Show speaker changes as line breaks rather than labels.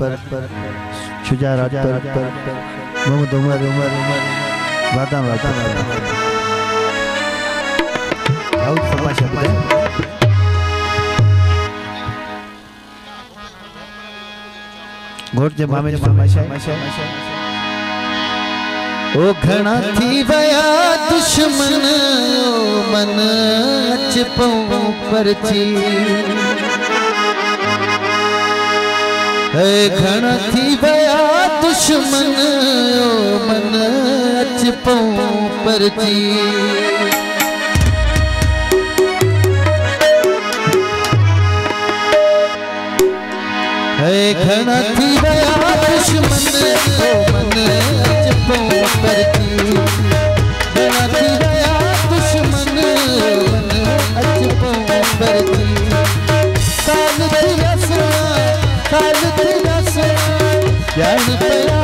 पर शुजारात पर मोहम्मद उमर वादा आओ तमाशा घोट जे मामे तमाशा ओ घना थी वया दुश्मन मन अच पऊ परची घना थी वया दुश्मन मन अच पऊ परची घना थी वया दुश्मन मन अच पऊ परची घना थी वया दुश्मन मन अच पऊ परची साल थी रसना जान पया